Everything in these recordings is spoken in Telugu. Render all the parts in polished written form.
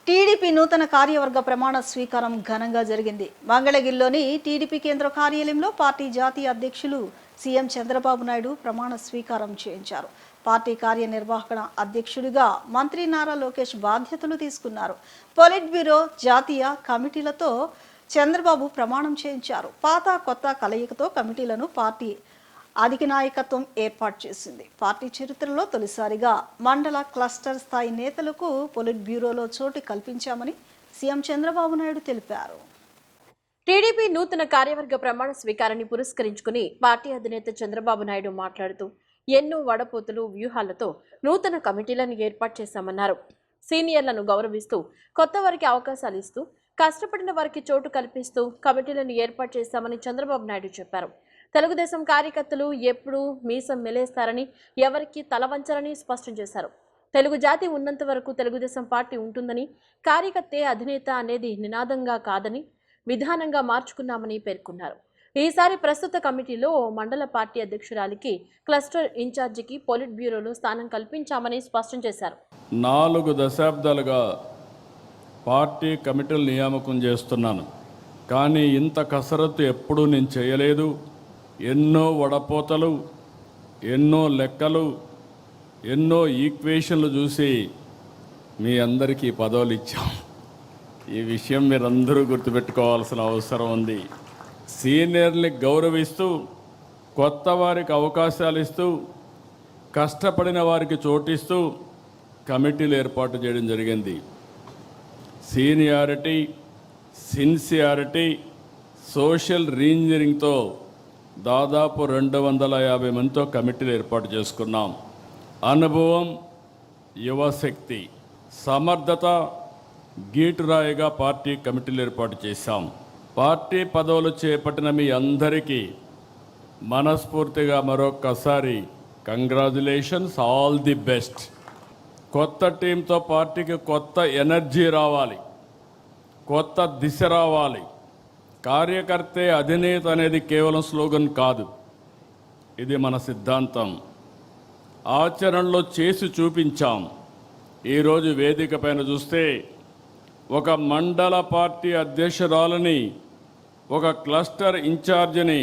టీడీపీ నూతన కార్యవర్గ ప్రమాణ స్వీకారం ఘనంగా జరిగింది. మంగళగిరిలోని టీడీపీ కేంద్ర కార్యాలయంలో పార్టీ జాతీయ అధ్యక్షులు సీఎం చంద్రబాబు నాయుడు ప్రమాణ స్వీకారం చేయించారు. పార్టీ కార్యనిర్వాహక అధ్యక్షుడిగా మంత్రి నారా లోకేష్ బాధ్యతలు తీసుకున్నారు. పొలిట్ బ్యూరో జాతీయ కమిటీలతో చంద్రబాబు ప్రమాణం చేయించారు. పాత కొత్త కలయికతో కమిటీలను పార్టీ అధినాయకత్వం ఏర్పాటు చేసింది. పార్టీ చరిత్రలో తొలిసారిగా మండల క్లస్టర్ స్థాయి నేతలకు పొలిట్ బ్యూరోలో చోటు కల్పించామని సీఎం చంద్రబాబు నాయుడు తెలిపారు. టీడీపీ నూతన కార్యవర్గ ప్రమాణ స్వీకారాన్ని పురస్కరించుకుని పార్టీ అధినేత చంద్రబాబు నాయుడు మాట్లాడుతూ ఎన్నో వడపోతులు వ్యూహాలతో నూతన కమిటీలను ఏర్పాటు చేశామన్నారు. సీనియర్లను గౌరవిస్తూ కొత్త వారికి అవకాశాలు ఇస్తూ కష్టపడిన వారికి చోటు కల్పిస్తూ కమిటీలను ఏర్పాటు చేశామని చంద్రబాబు నాయుడు చెప్పారు. తెలుగుదేశం కార్యకర్తలు ఎప్పుడూ మీసం మెలేస్తారని, ఎవరికి తలవంచరని స్పష్టం చేశారు. తెలుగు జాతి ఉన్నంత వరకు తెలుగుదేశం పార్టీ ఉంటుందని, కార్యకర్తే అధినేత అనేది నినాదంగా కాదని విధానంగా మార్చుకున్నామని పేర్కొన్నారు. ఈసారి ప్రస్తుత కమిటీలో మండల పార్టీ అధ్యక్షురాలికి, క్లస్టర్ ఇన్ఛార్జికి పొలిట్ బ్యూరోలో స్థానం కల్పించామని స్పష్టం చేశారు. 4 దశాబ్దాలుగా పార్టీ కమిటీలు నియామకం చేస్తున్నాను, కానీ ఇంత కసరత్తు ఎప్పుడూ నేను చేయలేదు. ఎన్నో వడపోతలు, ఎన్నో లెక్కలు, ఎన్నో ఈక్వేషన్లు చూసి మీ అందరికీ పదవులు ఇచ్చాం. ఈ విషయం మీరందరూ గుర్తుపెట్టుకోవాల్సిన అవసరం ఉంది. సీనియర్ని గౌరవిస్తూ, కొత్త వారికి అవకాశాలు ఇస్తూ, కష్టపడిన వారికి చోటిస్తూ కమిటీలు ఏర్పాటు చేయడం జరిగింది. సీనియారిటీ, సిన్సియారిటీ, సోషల్ రీఇంజనీరింగ్తో దాదాపు 250 మందితో కమిటీలు ఏర్పాటు చేసుకున్నాం. అనుభవం, యువశక్తి, సమర్థత గీటురాయిగా పార్టీ కమిటీలు ఏర్పాటు చేశాం. పార్టీ పదవులు చేపట్టిన మీ అందరికీ మనస్ఫూర్తిగా మరొక్కసారి కంగ్రాచులేషన్స్, ఆల్ ది బెస్ట్. కొత్త టీంతో పార్టీకి కొత్త ఎనర్జీ రావాలి, కొత్త దిశ రావాలి. కార్యకర్తే అధినేత అనేది కేవలం స్లోగన్ కాదు, ఇది మన సిద్ధాంతం. ఆచరణలో చేసి చూపించాం. ఈరోజు వేదిక పైన చూస్తే ఒక మండల పార్టీ అధ్యక్షురాలని, ఒక క్లస్టర్ ఇన్ఛార్జిని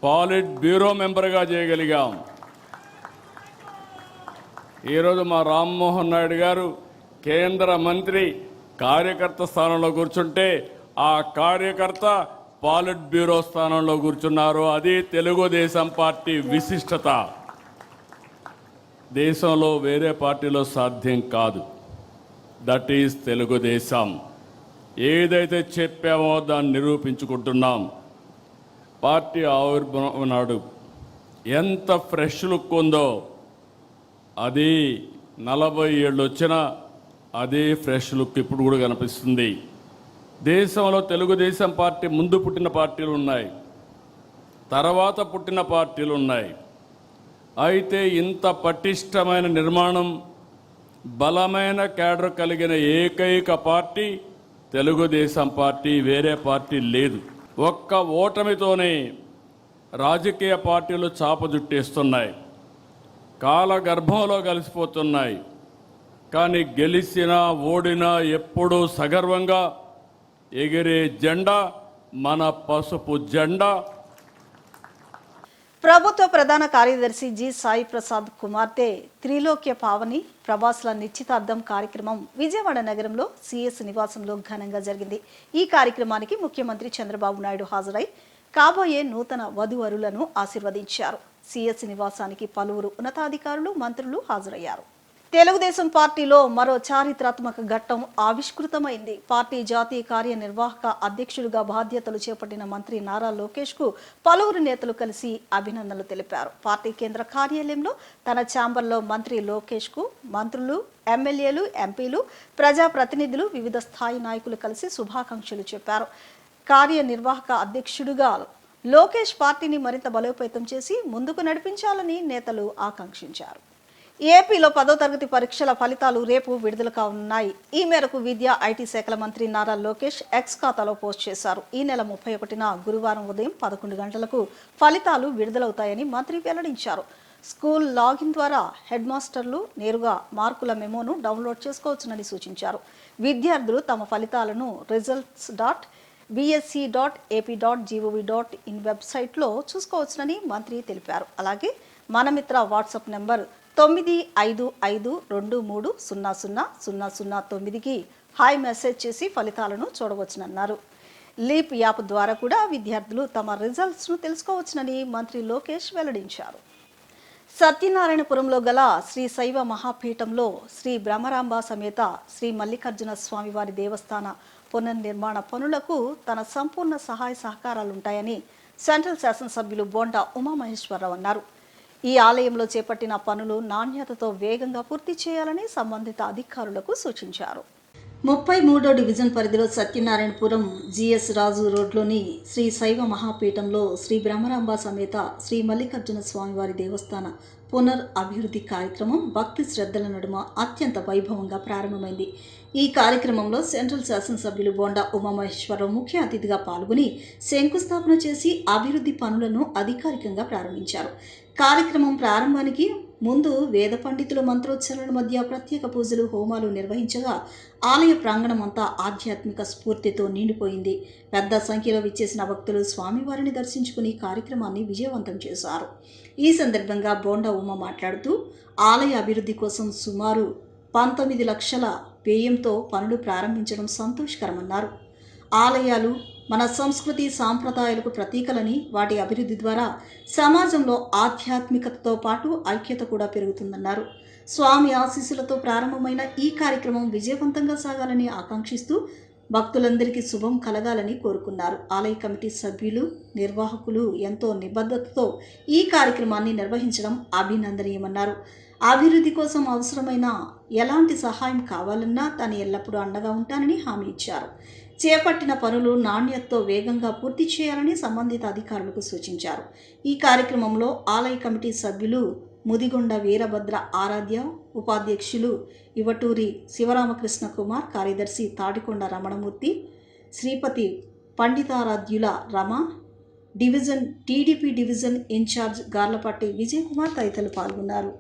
పాలిట్ బ్యూరో మెంబర్గా చేయగలిగాం. ఈరోజు మా రామ్మోహన్ నాయుడు గారు కేంద్ర మంత్రి కార్యకర్త స్థానంలో కూర్చుంటే, ఆ కార్యకర్త పాలిట్ బ్యూరో స్థానంలో కూర్చున్నారు. అది తెలుగుదేశం పార్టీ విశిష్టత. దేశంలో వేరే పార్టీలో సాధ్యం కాదు. That is Telugu Desam. ఏదైతే చెప్పామో దాన్ని నిరూపించుకుంటున్నాం. పార్టీ ఆవిర్భావం నాడు ఎంత ఫ్రెష్ లుక్ ఉందో, అది 40 ఏళ్ళు వచ్చినా అదే ఫ్రెష్ లుక్ ఇప్పుడు కూడా కనిపిస్తుంది. దేశంలో తెలుగుదేశం పార్టీ ముందు పుట్టిన పార్టీలు ఉన్నాయి, తర్వాత పుట్టిన పార్టీలు ఉన్నాయి. అయితే ఇంత పటిష్టమైన నిర్మాణం, బలమైన క్యాడర్ కలిగిన ఏకైక పార్టీ తెలుగుదేశం పార్టీ, వేరే పార్టీ లేదు. ఒక్క ఓటమితోనే రాజకీయ పార్టీలు చాపజుట్టేస్తున్నాయి, కాలగర్భంలో కలిసిపోతున్నాయి. కానీ గెలిచినా ఓడినా ఎప్పుడూ సగర్వంగా ఎగిరే జెండా మన పసుపు జెండా. ప్రభుత్వ ప్రధాన కార్యదర్శి జి సాయి ప్రసాద్ కుమార్తె త్రిలోక్య పావని ప్రభాస్ల నిశ్చితార్థం కార్యక్రమం విజయవాడ నగరంలో సిఎస్ నివాసంలో ఘనంగా జరిగింది. ఈ కార్యక్రమానికి ముఖ్యమంత్రి చంద్రబాబు నాయుడు హాజరై కాబోయే నూతన వధూవరులను ఆశీర్వదించారు. సిఎస్ నివాసానికి పలువురు ఉన్నతాధికారులు, మంత్రులు హాజరయ్యారు. తెలుగుదేశం పార్టీలో మరో చారిత్రాత్మక ఘట్టం ఆవిష్కృతమైంది. పార్టీ జాతీయ కార్యనిర్వాహక అధ్యక్షుడిగా బాధ్యతలు చేపట్టిన మంత్రి నారా లోకేష్ కు పలువురు నేతలు కలిసి అభినందనలు తెలిపారు. పార్టీ కేంద్ర కార్యాలయంలో తన ఛాంబర్లో మంత్రి లోకేష్ కు మంత్రులు, ఎమ్మెల్యేలు, ఎంపీలు, ప్రజాప్రతినిధులు, వివిధ స్థాయి నాయకులు కలిసి శుభాకాంక్షలు చెప్పారు. కార్యనిర్వాహక అధ్యక్షుడిగా లోకేష్ పార్టీని మరింత బలోపేతం చేసి ముందుకు నడిపించాలని నేతలు ఆకాంక్షించారు. ఏపీలో 10వ తరగతి పరీక్షల ఫలితాలు రేపు విడుదల కానున్నాయి. ఈ మేరకు విద్యా, ఐటీ శాఖల మంత్రి నారా లోకేష్ ఎక్స్ ఖాతాలో పోస్ట్ చేశారు. ఈ నెల 31న గురువారం ఉదయం 11 గంటలకు ఫలితాలు విడుదలవుతాయని మంత్రి వెల్లడించారు. స్కూల్ లాగిన్ ద్వారా హెడ్ మాస్టర్లు నేరుగా మార్కుల మెమోను డౌన్లోడ్ చేసుకోవచ్చునని సూచించారు. విద్యార్థులు తమ ఫలితాలను results.bsc.ap.gov.in వెబ్సైట్లో చూసుకోవచ్చునని మంత్రి తెలిపారు. అలాగే మనమిత్ర వాట్సాప్ నెంబర్ 9552300009కి హాయ్ మెసేజ్ చేసి ఫలితాలను చూడవచ్చునన్నారు. లీప్ యాప్ ద్వారా కూడా విద్యార్థులు తమ రిజల్ట్స్ను తెలుసుకోవచ్చునని మంత్రి లోకేష్ వెల్లడించారు. సత్యనారాయణపురంలో గల శ్రీ శైవ మహాపీఠంలో శ్రీ బ్రహ్మరాంబ సమేత శ్రీ మల్లికార్జున స్వామివారి దేవస్థాన పునర్నిర్మాణ పనులకు తన సంపూర్ణ సహాయ సహకారాలుంటాయని సెంట్రల్ శాసనసభ్యులు బోండా ఉమామహేశ్వరరావు అన్నారు. ఈ ఆలయంలో చేపట్టిన పనులు నాణ్యతతో వేగంగా పూర్తి చేయాలని సంబంధిత అధికారులకు సూచించారు. 33వ డివిజన్ పరిధిలో సత్యనారాయణపురం జిఎస్ రాజు రోడ్లోని శ్రీ శైవ మహాపీఠంలో శ్రీ బ్రహ్మరాంబ సమేత శ్రీ మల్లికార్జున స్వామివారి దేవస్థాన పునర్ అభివృద్ధి కార్యక్రమం భక్తి శ్రద్ధల నడుమ అత్యంత వైభవంగా ప్రారంభమైంది. ఈ కార్యక్రమంలో సెంట్రల్ శాసనసభ్యులు బోండా ఉమామహేశ్వరరావు ముఖ్య అతిథిగా పాల్గొని శంకుస్థాపన చేసి అభివృద్ధి పనులను అధికారికంగా ప్రారంభించారు. కార్యక్రమం ప్రారంభానికి ముందు వేద పండితుల మంత్రోచ్చరణల మధ్య ప్రత్యేక పూజలు, హోమాలు నిర్వహించగా ఆలయ ప్రాంగణం అంతా ఆధ్యాత్మిక స్ఫూర్తితో నిండిపోయింది. పెద్ద సంఖ్యలో విచ్చేసిన భక్తులు స్వామివారిని దర్శించుకుని కార్యక్రమాన్ని విజయవంతం చేశారు. ఈ సందర్భంగా బోండా ఉమ మాట్లాడుతూ ఆలయ అభివృద్ధి కోసం సుమారు 19 లక్షల వ్యయంతో పనులు ప్రారంభించడం సంతోషకరమన్నారు. ఆలయాలు మన సంస్కృతి సాంప్రదాయాలకు ప్రతీకలని, వాటి అభివృద్ధి ద్వారా సమాజంలో ఆధ్యాత్మికతతో పాటు ఐక్యత కూడా పెరుగుతుందన్నారు. స్వామి ఆశీస్సులతో ప్రారంభమైన ఈ కార్యక్రమం విజయవంతంగా సాగాలని ఆకాంక్షిస్తూ భక్తులందరికీ శుభం కలగాలని కోరుకున్నారు. ఆలయ కమిటీ సభ్యులు, నిర్వాహకులు ఎంతో నిబద్ధతతో ఈ కార్యక్రమాన్ని నిర్వహించడం అభినందనీయమన్నారు. అభివృద్ధి కోసం అవసరమైన ఎలాంటి సహాయం కావాలన్నా తాను ఎల్లప్పుడూ అండగా ఉంటానని హామీ ఇచ్చారు. చేపట్టిన పనులు నాణ్యతతో వేగంగా పూర్తి చేయాలని సంబంధిత అధికారులకు సూచించారు. ఈ కార్యక్రమంలో ఆలయ కమిటీ సభ్యులు ముదిగొండ వీరభద్ర ఆరాధ్య, ఉపాధ్యక్షులు ఇవటూరి శివరామకృష్ణ కుమార్, కార్యదర్శి Tadikonda Ramanamurthy, Sripathi Panditaradhyula Rama, division TDP division incharge Garlapati Vijay Kumar తదితరులు పాల్గొన్నారు.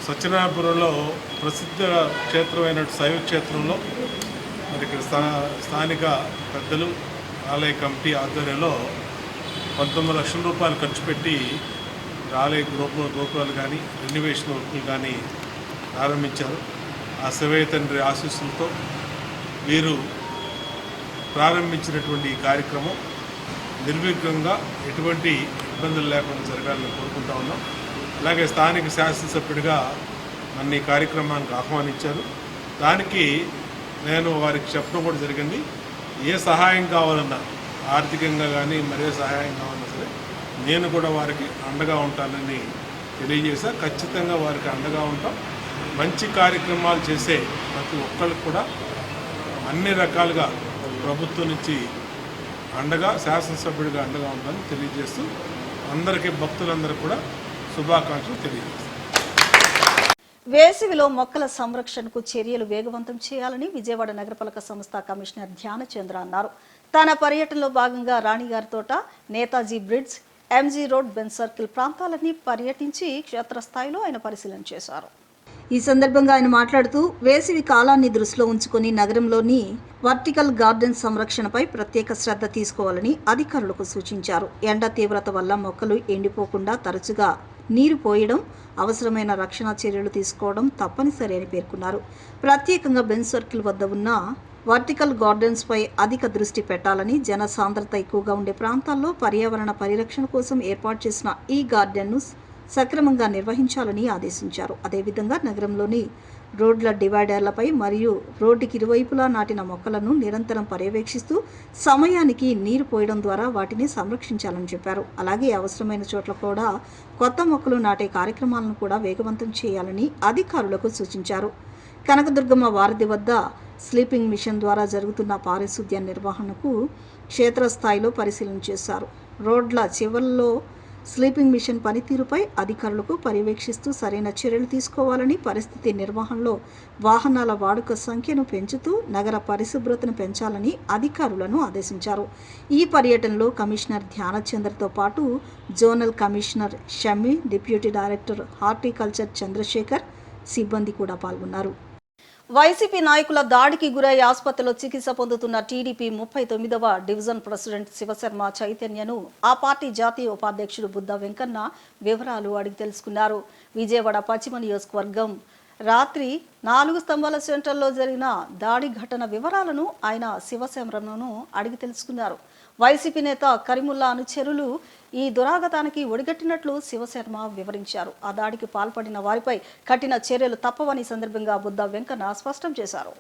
సత్యనారాయణపురంలో ప్రసిద్ధ క్షేత్రమైన శైవ క్షేత్రంలో మరి ఇక్కడ స్థానిక పెద్దలు ఆలయ కమిటీ ఆధ్వర్యంలో 19 లక్షల రూపాయలు ఖర్చు పెట్టి ఆలయ గోపురాలు కానీ రెన్యువేషన్ వర్కులు కానీ ప్రారంభించారు. ఆ శివయ్య తండ్రి ఆశీస్సులతో వీరు ప్రారంభించినటువంటి ఈ కార్యక్రమం నిర్విఘ్నంగా ఎటువంటి ఇబ్బందులు లేకుండా జరగాలని కోరుకుంటా ఉన్నాం. అలాగే స్థానిక శాసనసభ్యుడిగా నన్ను ఈ కార్యక్రమానికి ఆహ్వానించారు. దానికి నేను వారికి చెప్పడం కూడా జరిగింది. ఏ సహాయం కావాలన్నా, ఆర్థికంగా కానీ మరే సహాయం కావాలన్నా సరే నేను కూడా వారికి అండగా ఉంటానని తెలియజేశా. ఖచ్చితంగా వారికి అండగా ఉంటాం. మంచి కార్యక్రమాలు చేసే ప్రతి ఒక్కరికి కూడా అన్ని రకాలుగా ప్రభుత్వం నుంచి అండగా, శాసనసభ్యుడిగా అండగా ఉంటానని తెలియజేస్తూ అందరికీ, భక్తులందరూ కూడా శుభాకాంక్షలు తెలియజేస్తాను. వేసవిలో మొక్కల సంరక్షణకు చర్యలు వేగవంతం చేయాలని విజయవాడ నగరపాలక సంస్థ కమిషనర్ ధ్యానచంద్ర అన్నారు. తన పర్యటనలో భాగంగా రాణిగారి తోట, Netaji bridge, MG road, Benz circle ప్రాంతాలన్నీ పర్యటించి క్షేత్రస్థాయిలో ఆయన పరిశీలన చేశారు. ఈ సందర్భంగా ఆయన మాట్లాడుతూ వేసవి కాలాన్ని దృష్టిలో ఉంచుకొని నగరంలోని వర్టికల్ గార్డెన్ సంరక్షణపై ప్రత్యేక శ్రద్ధ తీసుకోవాలని అధికారులకు సూచించారు. ఎండ తీవ్రత వల్ల మొక్కలు ఎండిపోకుండా తరచుగా నీరు పోయడం, అవసరమైన రక్షణ చర్యలు తీసుకోవడం తప్పనిసరి అని పేర్కొన్నారు. ప్రత్యేకంగా బెన్ సర్కిల్ వద్ద ఉన్న వర్టికల్ గార్డెన్స్పై అధిక దృష్టి పెట్టాలని, జన సాంద్రత ఎక్కువగా ఉండే ప్రాంతాల్లో పర్యావరణ పరిరక్షణ కోసం ఏర్పాటు చేసిన ఈ గార్డెన్ను సక్రమంగా నిర్వహించాలని ఆదేశించారు. అదేవిధంగా నగరంలోని రోడ్ల డివైడర్లపై మరియు రోడ్డుకి ఇరువైపులా నాటిన మొక్కలను నిరంతరం పర్యవేక్షిస్తూ సమయానికి నీరు పోయడం ద్వారా వాటిని సంరక్షించాలని చెప్పారు. అలాగే అవసరమైన చోట్ల కూడా కొత్త మొక్కలు నాటే కార్యక్రమాలను కూడా వేగవంతం చేయాలని అధికారులకు సూచించారు. కనకదుర్గమ్మ వారధి వద్ద స్లీపింగ్ మిషన్ ద్వారా జరుగుతున్న పారిశుద్ధ్య నిర్వహణకు క్షేత్రస్థాయిలో పరిశీలన చేశారు. రోడ్ల చివర్లో స్లీపింగ్ మిషన్ పనితీరుపై అధికారులకు పర్యవేక్షిస్తూ సరైన చర్యలు తీసుకోవాలని, పరిస్థితి నిర్వహణలో వాహనాల వాడుక సంఖ్యను పెంచుతూ నగర పరిశుభ్రతను పెంచాలని అధికారులను ఆదేశించారు. ఈ పర్యటనలో కమిషనర్ ధ్యానచంద్రతో పాటు zonal commissioner Shammi, deputy director horticulture Chandrasekhar సిబ్బంది కూడా పాల్గొన్నారు. వైసీపీ నాయకుల దాడికి గురై ఆసుపత్రిలో చికిత్స పొందుతున్న టీడీపీ 39వ డివిజన్ ప్రెసిడెంట్ శివశర్మ చైతన్యను ఆ పార్టీ జాతీయ ఉపాధ్యక్షుడు బుద్ధ వెంకన్న వివరాలు అడిగి తెలుసుకున్నారు. విజయవాడ పశ్చిమ నియోజకవర్గం రాత్రి 4 స్తంభాల సెంటర్లో జరిగిన దాడి ఘటన వివరాలను ఆయన శివశర్మను అడిగి తెలుసుకున్నారు. వైసీపీ నేత కరీముల్లా అనుచరులు ఈ దురాగతానికి ఒడిగట్టినట్లు శివశర్మ వివరించారు. ఆ దాడికి పాల్పడిన వారిపై కఠిన చర్యలు తప్పవని సందర్భంగా బుద్ధ వెంకన్న స్పష్టం చేశారు.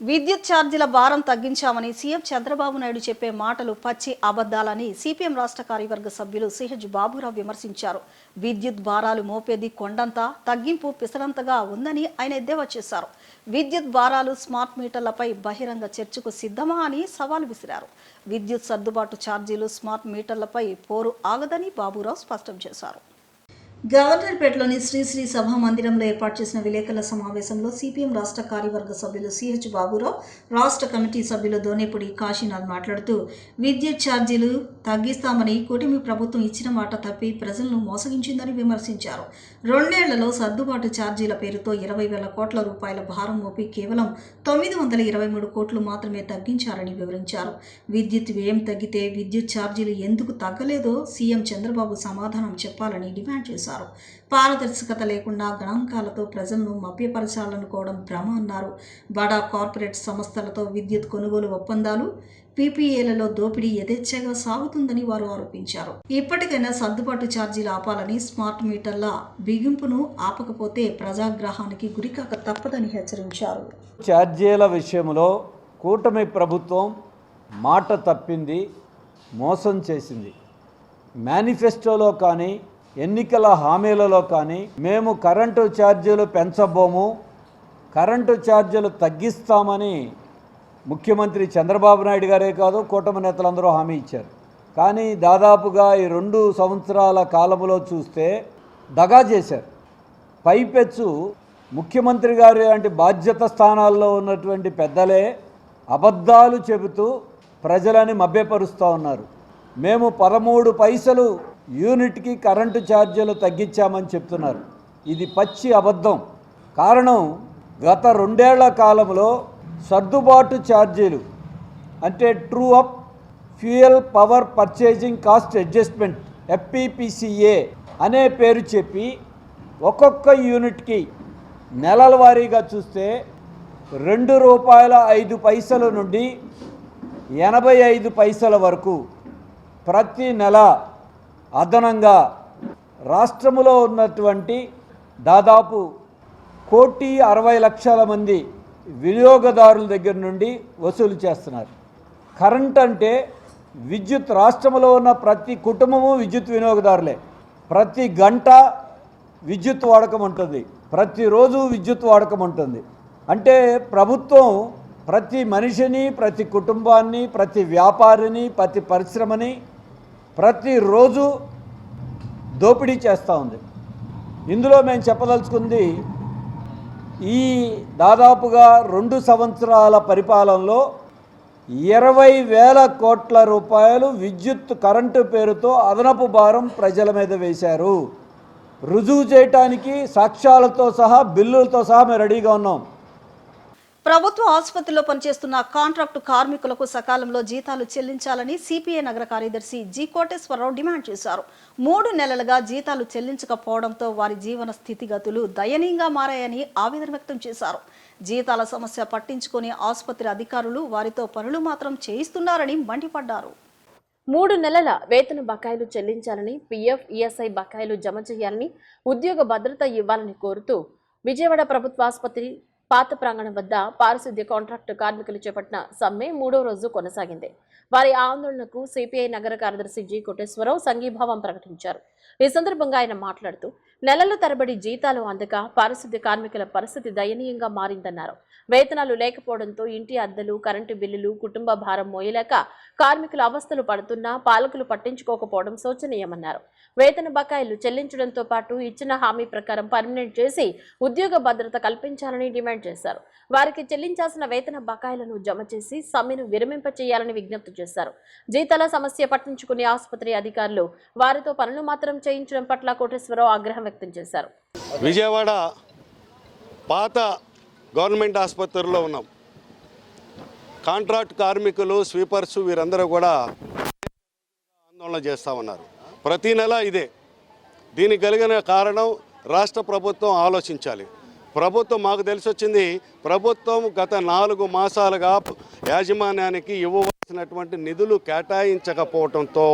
విద్యుత్ ఛార్జీల భారం తగ్గించామని సీఎం చంద్రబాబు నాయుడు చెప్పే మాటలు పచ్చి అబద్దాలని సిపిఎం రాష్ట్ర కార్యవర్గ సభ్యులు సిహెచ్ బాబురావు విమర్శించారు. విద్యుత్ భారాలు మోపేది కొండంతా, తగ్గింపు పిసరంతగా ఉందని ఆయన ఎద్దేవా చేశారు. విద్యుత్ భారాలు స్మార్ట్ మీటర్లపై బహిరంగ చర్చకు సిద్ధమా అని సవాల్ విసిరారు. విద్యుత్ సర్దుబాటు ఛార్జీలు స్మార్ట్ మీటర్లపై పోరు ఆగదని బాబురావు స్పష్టం చేశారు. గవర్నర్పేటలోని శ్రీశ్రీ సభా మందిరంలో ఏర్పాటు చేసిన విలేకరుల సమావేశంలో సిపిఎం రాష్ట్ర కార్యవర్గ సభ్యులు సిహెచ్ బాబురావు, రాష్ట్ర కమిటీ సభ్యులు దోనేపూడి కాశీనాథ్ మాట్లాడుతూ విద్యుత్ ఛార్జీలు తగ్గిస్తామని కూటమి ప్రభుత్వం ఇచ్చిన మాట తప్పి ప్రజలను మోసగించిందని విమర్శించారు. 2 ఏళ్లలో సర్దుబాటు ఛార్జీల పేరుతో 20,000 కోట్ల రూపాయల భారం మోపి కేవలం 923 కోట్లు మాత్రమే తగ్గించారని వివరించారు. విద్యుత్ వ్యయం తగ్గితే విద్యుత్ ఛార్జీలు ఎందుకు తగ్గలేదో సీఎం చంద్రబాబు సమాధానం చెప్పాలని డిమాండ్ చేశారు. పారదర్శకత లేకుండా గణాంకాలతో ప్రజలను మభ్యపరచాలనుకోవడం భ్రమ అన్నారు. బడా కార్పొరేట్ సంస్థలతో విద్యుత్ కొనుగోలు ఒప్పందాలు, పీపీఏలలో దోపిడీ యథేచ్ఛగా సాగుతుందని వారు ఆరోపించారు. ఇప్పటికైనా సర్దుబాటు ఛార్జీలు ఆపాలని, స్మార్ట్ మీటర్ల బిగింపును ఆపకపోతే ప్రజాగ్రహానికి గురికాక తప్పదని హెచ్చరించారు. ఛార్జీల విషయంలో కూటమి ప్రభుత్వం మాట తప్పింది, మోసం చేసింది. మేనిఫెస్టోలో కానీ ఎన్నికల హామీలలో కానీ మేము కరెంటు ఛార్జీలు పెంచబోము, కరెంటు ఛార్జీలు తగ్గిస్తామని ముఖ్యమంత్రి చంద్రబాబు నాయుడు గారే కాదు కూటమి నేతలందరూ హామీ ఇచ్చారు. కానీ దాదాపుగా ఈ 2 సంవత్సరాల కాలంలో చూస్తే దగా చేశారు. పైపెచ్చు ముఖ్యమంత్రి గారు లాంటి బాధ్యత స్థానాల్లో ఉన్నటువంటి పెద్దలే అబద్ధాలు చెబుతూ ప్రజలని మభ్యపరుస్తూ ఉన్నారు. మేము 13 పైసలు యూనిట్కి కరెంటు ఛార్జీలు తగ్గించామని చెప్తున్నారు. ఇది పచ్చి అబద్ధం. కారణం గత 2 ఏళ్ల కాలంలో సర్దుబాటు ఛార్జీలు అంటే true up fuel power purchasing cost adjustment FPPCA అనే పేరు చెప్పి ఒక్కొక్క యూనిట్కి నెలల వారీగా చూస్తే ₹2.05 నుండి 85 పైసల వరకు ప్రతి నెల అదనంగా రాష్ట్రంలో ఉన్నటువంటి దాదాపు 1,60,00,000 మంది వినియోగదారుల దగ్గర నుండి వసూలు చేస్తున్నారు. కరెంట్ అంటే విద్యుత్, రాష్ట్రంలో ఉన్న ప్రతి కుటుంబము విద్యుత్ వినియోగదారులే. ప్రతి గంట విద్యుత్ వాడకం ఉంటుంది, ప్రతిరోజు విద్యుత్ వాడకం ఉంటుంది. అంటే ప్రభుత్వం ప్రతి మనిషిని, ప్రతి కుటుంబాన్ని, ప్రతి వ్యాపారిని, ప్రతి పరిశ్రమని ప్రతిరోజు దోపిడీ చేస్తూ ఉంది. ఇందులో మేము చెప్పదలుచుకుంది, ఈ దాదాపుగా 2 సంవత్సరాల పరిపాలనలో 20,000 కోట్ల రూపాయలు విద్యుత్ కరెంటు పేరుతో అదనపు భారం ప్రజల మీద వేశారు. రుజువు చేయటానికి సాక్ష్యాలతో సహా, బిల్లులతో సహా మేము రెడీగా ఉన్నాం. ప్రభుత్వ ఆసుపత్రిలో పనిచేస్తున్న కాంట్రాక్టు కార్మికులకు సకాలంలో జీతాలు చెల్లించాలని సిపిఐ నగర కార్యదర్శి జి కోటేశ్వరరావు డిమాండ్ చేశారు. 3 నెలలుగా జీతాలు చెల్లించకపోవడంతో వారి జీవన స్థితిగతులు దయనీయంగా మారాయని ఆవేదన వ్యక్తం చేశారు. జీతాల సమస్య పట్టించుకునే ఆసుపత్రి అధికారులు వారితో పనులు మాత్రం చేయిస్తున్నారని మండిపడ్డారు. 3 నెలల వేతన బకాయిలు చెల్లించాలని, PF, ESI బకాయిలు జమ చేయాలని, ఉద్యోగ భద్రత ఇవ్వాలని కోరుతూ విజయవాడ ప్రభుత్వ ఆసుపత్రి పాత ప్రాంగణం వద్ద పారిశుద్ధ్య కాంట్రాక్టు కార్మికులు చేపట్టిన సమ్మె 3వ రోజు కొనసాగింది. వారి ఆందోళనకు సిపిఐ నగర కార్యదర్శి జి కోటేశ్వరరావు సంఘీభావం ప్రకటించారు. ఈ సందర్భంగా ఆయన మాట్లాడుతూ నెలల తరబడి జీతాలు అందక పారిశుద్ధ్య కార్మికుల పరిస్థితి దయనీయంగా మారిందన్నారు. వేతనాలు లేకపోవడంతో ఇంటి అద్దెలు, కరెంటు బిల్లులు, కుటుంబ భారం మోయలేక కార్మికులు అవస్థలు పడుతున్నా పాలకులు పట్టించుకోకపోవడం శోచనీయమన్నారు. వేతన బకాయిలు చెల్లించడంతో పాటు ఇచ్చిన హామీ ప్రకారం పర్మనెంట్ చేసి ఉద్యోగ భద్రత కల్పించాలని డిమాండ్ చేశారు. వారికి చెల్లించాల్సిన వేతన బకాయిలను జమ చేసి సమ్మెను విరమింపచేయాలని విజ్ఞప్తి చేశారు. జీతాల సమస్య పట్టించుకునే ఆసుపత్రి అధికారులు వారితో పనులు మాత్రం చేయించడం పట్ల కోటేశ్వరరావు ఆగ్రహం వ్యక్తం చేశారు. విజయవాడ పాత గవర్నమెంట్ ఆసుపత్రిలో ఉన్నాం. కాంట్రాక్ట్ కార్మికులు, స్వీపర్స్ వీరందరూ కూడా ఆందోళన చేస్తూ ఉన్నారు. ప్రతి నెల ఇదే. దీనికి కలిగిన కారణం రాష్ట్ర ప్రభుత్వం ఆలోచించాలి. ప్రభుత్వం మాకు తెలిసి వచ్చింది, ప్రభుత్వం గత 4 మాసాలుగా యాజమాన్యానికి ఇవ్వవలసినటువంటి నిధులు కేటాయించకపోవడంతో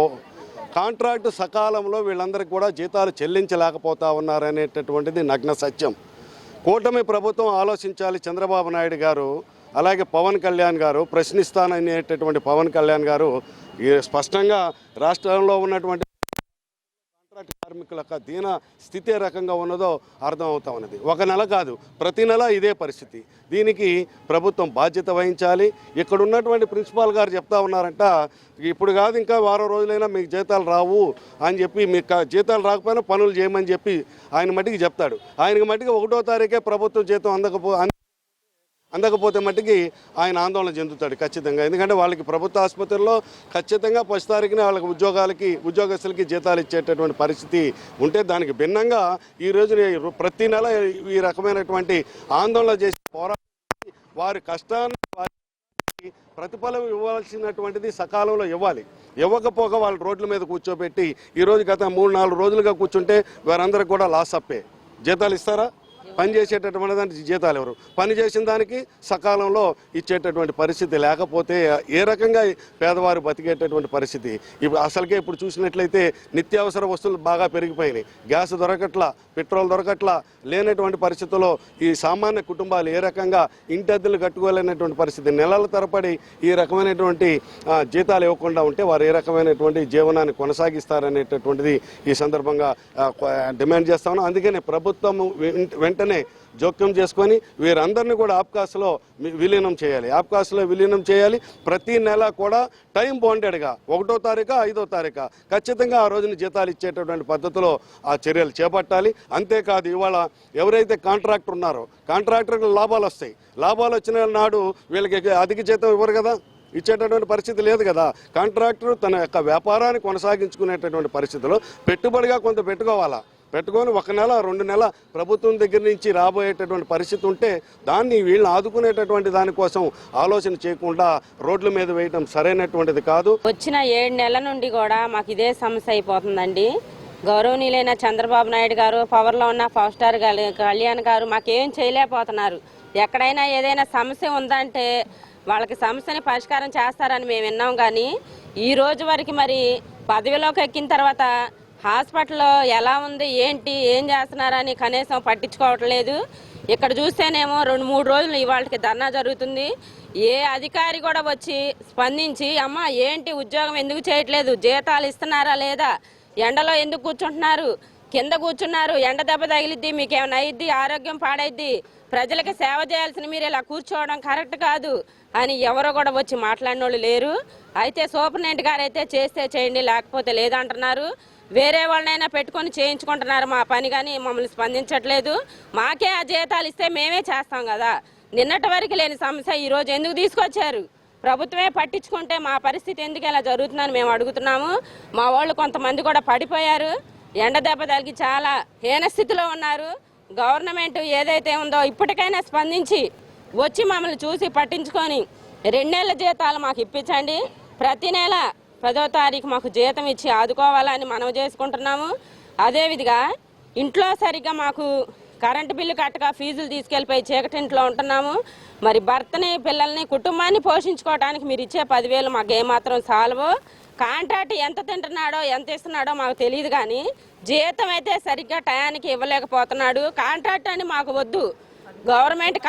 కాంట్రాక్టు సకాలంలో వీళ్ళందరికీ కూడా జీతాలు చెల్లించలేకపోతా ఉన్నారనేటటువంటిది నగ్న సత్యం. కూటమి ప్రభుత్వం ఆలోచించాలి. చంద్రబాబు నాయుడు గారు అలాగే పవన్ కళ్యాణ్ గారు, ప్రశ్నిస్తాననేటటువంటి పవన్ కళ్యాణ్ గారు స్పష్టంగా రాష్ట్రంలో ఉన్నటువంటి కాంట్రాక్ట్ కార్మికుల యొక్క దీన స్థితి రకంగా ఉన్నదో అర్థం అవుతా ఉన్నది. ఒక నెల కాదు, ప్రతి నెల ఇదే పరిస్థితి. దీనికి ప్రభుత్వం బాధ్యత వహించాలి. ఇక్కడ ఉన్నటువంటి ప్రిన్సిపాల్ గారు చెప్తా ఉన్నారంట, ఇప్పుడు కాదు ఇంకా వారం రోజులైనా మీకు జీతాలు రావు అని చెప్పి, మీకు జీతాలు రాకపోయినా పనులు చేయమని చెప్పి ఆయన మట్టికి చెప్తాడు. ఆయనకి మట్టికి 1వ తారీఖే ప్రభుత్వం జీతం అందకపోతే మట్టికి ఆయన ఆందోళన చెందుతాడు ఖచ్చితంగా. ఎందుకంటే వాళ్ళకి ప్రభుత్వ ఆసుపత్రుల్లో ఖచ్చితంగా 1వ తారీఖునే వాళ్ళకి ఉద్యోగస్తులకి జీతాలు ఇచ్చేటటువంటి పరిస్థితి ఉంటే, దానికి భిన్నంగా ఈ రోజు ప్రతి నెల ఈ రకమైనటువంటి ఆందోళన చేసి పోరాడి వారి కష్టాన్ని ప్రతిఫలం ఇవ్వాల్సినటువంటిది సకాలంలో ఇవ్వాలి. ఇవ్వకపోగా వాళ్ళు రోడ్ల మీద కూర్చోబెట్టి ఈరోజు గత 3-4 రోజులుగా కూర్చుంటే వారందరికీ కూడా లాస్ అప్పే. జీతాలు ఇస్తారా? పని చేసేటటువంటి దానికి జీతాలు ఎవరు? పని చేసిన దానికి సకాలంలో ఇచ్చేటటువంటి పరిస్థితి లేకపోతే ఏ రకంగా పేదవారు బతికేటటువంటి పరిస్థితి? ఇప్పుడు చూసినట్లయితే నిత్యావసర వస్తువులు బాగా పెరిగిపోయినాయి. గ్యాస్ దొరకట్లా, పెట్రోల్ దొరకట్లా. లేనటువంటి పరిస్థితుల్లో ఈ సామాన్య కుటుంబాలు ఏ రకంగా ఇంటి అద్దెలు కట్టుకోలేనటువంటి పరిస్థితి. నెలల తరబడి ఈ రకమైనటువంటి జీతాలు ఇవ్వకుండా ఉంటే వారు ఏ రకమైనటువంటి జీవనాన్ని కొనసాగిస్తారనేటటువంటిది ఈ సందర్భంగా డిమాండ్ చేస్తా ఉన్నాం. అందుకనే ప్రభుత్వం వెంటనే జోక్యం చేసుకొని వీరందరినీ కూడా ఆప్కాస్లో విలీనం చేయాలి. ప్రతి నెల కూడా టైం బాండెడ్గా 1వ తారీఖు 5వ తారీఖు ఖచ్చితంగా ఆ రోజున జీతాలు ఇచ్చేటటువంటి పద్ధతిలో ఆ చర్యలు చేపట్టాలి. అంతేకాదు, ఇవాళ ఎవరైతే కాంట్రాక్టర్ ఉన్నారో కాంట్రాక్టర్కి లాభాలు వస్తాయి. లాభాలు వచ్చిన నాడు వీళ్ళకి అధిక జీతం ఇవ్వరు కదా, ఇచ్చేటటువంటి పరిస్థితి లేదు కదా. కాంట్రాక్టర్ తన యొక్క వ్యాపారాన్ని కొనసాగించుకునేటటువంటి పరిస్థితిలో పెట్టుబడిగా కొంత పెట్టుకొని 1 నెల 2 నెల ప్రభుత్వం దగ్గర నుంచి రాబోయేటటువంటి పరిస్థితి ఉంటే దాన్ని వీళ్ళని ఆదుకునేటటువంటి దానికోసం ఆలోచన చేయకుండా రోడ్ల మీద వేయడం సరైనటువంటిది కాదు. వచ్చిన 7 నెలల నుండి కూడా మాకు ఇదే సమస్య అయిపోతుందండి. గౌరవనీయులైన చంద్రబాబు నాయుడు గారు, పవర్లో ఉన్న పవర్ స్టార్ కళ్యాణ్ గారు మాకేం చేయలేకపోతున్నారు. ఎక్కడైనా ఏదైనా సమస్య ఉందంటే వాళ్ళకి సమస్యని పరిష్కారం చేస్తారని మేము విన్నాం. కానీ ఈ రోజు వరకు మరి పదవిలోకి ఎక్కిన తర్వాత హాస్పిటల్లో ఎలా ఉంది, ఏం చేస్తున్నారని కనీసం పట్టించుకోవట్లేదు. ఇక్కడ చూస్తేనేమో 2-3 రోజులు ఇవాళకి ధర్నా జరుగుతుంది. ఏ అధికారి కూడా వచ్చి స్పందించి, అమ్మ ఏంటి ఉద్యోగం ఎందుకు చేయట్లేదు, జీతాలు ఇస్తున్నారా లేదా, ఎండలో ఎందుకు కూర్చుంటున్నారు, కింద కూర్చున్నారు, ఎండ దెబ్బ తగిలిద్ది, మీకేమైనా అయ్యిద్ది, ఆరోగ్యం పాడైద్ది, ప్రజలకు సేవ చేయాల్సిన మీరు ఇలా కూర్చోవడం కరెక్ట్ కాదు అని ఎవరో కూడా వచ్చి మాట్లాడిన వాళ్ళు లేరు. అయితే సూపరింటెండెంట్ గారు అయితే చేస్తే చేయండి, లేకపోతే లేదంటున్నారు. వేరే వాళ్ళనైనా పెట్టుకొని చేయించుకుంటున్నారు మా పని, కానీ మమ్మల్ని స్పందించట్లేదు. మాకే ఆ జీతాలు ఇస్తే మేమే చేస్తాం కదా. నిన్నటి వరకు లేని సమస్య ఈరోజు ఎందుకు తీసుకొచ్చారు? ప్రభుత్వమే పట్టించుకుంటే మా పరిస్థితి ఎందుకు ఇలా జరుగుతుందని మేము అడుగుతున్నాము. మా వాళ్ళు కొంతమంది కూడా పడిపోయారు, ఎండ దెబ్బ తగిలి చాలా హీన స్థితిలో ఉన్నారు. గవర్నమెంట్ ఏదైతే ఉందో ఇప్పటికైనా స్పందించి వచ్చి మమ్మల్ని చూసి పట్టించుకొని 2 నెలల జీతాలు మాకు ఇప్పించండి. ప్రతి నెల 10వ తారీఖు మాకు జీతం ఇచ్చి ఆదుకోవాలని మనవి చేసుకుంటున్నాము. అదేవిధంగా ఇంట్లో సరిగ్గా మాకు కరెంటు బిల్లు కట్టగా ఫీజులు తీసుకెళ్ళిపోయి చీకటింట్లో ఉంటున్నాము. మరి భర్తని, పిల్లల్ని, కుటుంబాన్ని పోషించుకోవడానికి మీరు ఇచ్చే 10,000 మాకు ఏమాత్రం సాల్వో. కాంట్రాక్ట్ ఎంత తింటున్నాడో ఎంత ఇస్తున్నాడో మాకు తెలియదు, కానీ జీతం అయితే సరిగ్గా టయానికి ఇవ్వలేకపోతున్నాడు. కాంట్రాక్ట్ అని మాకు వద్దు, గవర్నమెంట్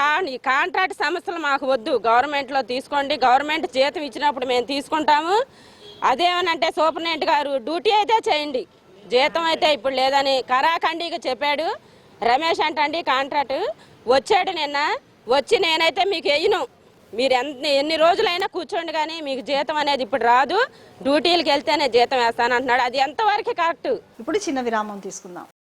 కాంట్రాక్ట్ సంస్థలు మాకు వద్దు, గవర్నమెంట్లో తీసుకోండి, గవర్నమెంట్ జీతం ఇచ్చినప్పుడు మేము తీసుకుంటాము. అదేమనంటే సూపరింటెండెంట్ గారు డ్యూటీ అయితే చేయండి, జీతం అయితే ఇప్పుడు లేదని కరాఖండిగా చెప్పాడు. రమేష్ అంటండి కాంట్రాక్ట్ వచ్చాడు నిన్న, వచ్చి నేనైతే మీకు వేయను, మీరు ఎన్ని రోజులైనా కూర్చోండి కానీ మీకు జీతం అనేది ఇప్పుడు రాదు, డ్యూటీలకు వెళ్తేనే జీతం వేస్తాను అంటున్నాడు. అది ఎంతవరకు కరెక్ట్? ఇప్పుడు చిన్న విరామం తీసుకుందాం.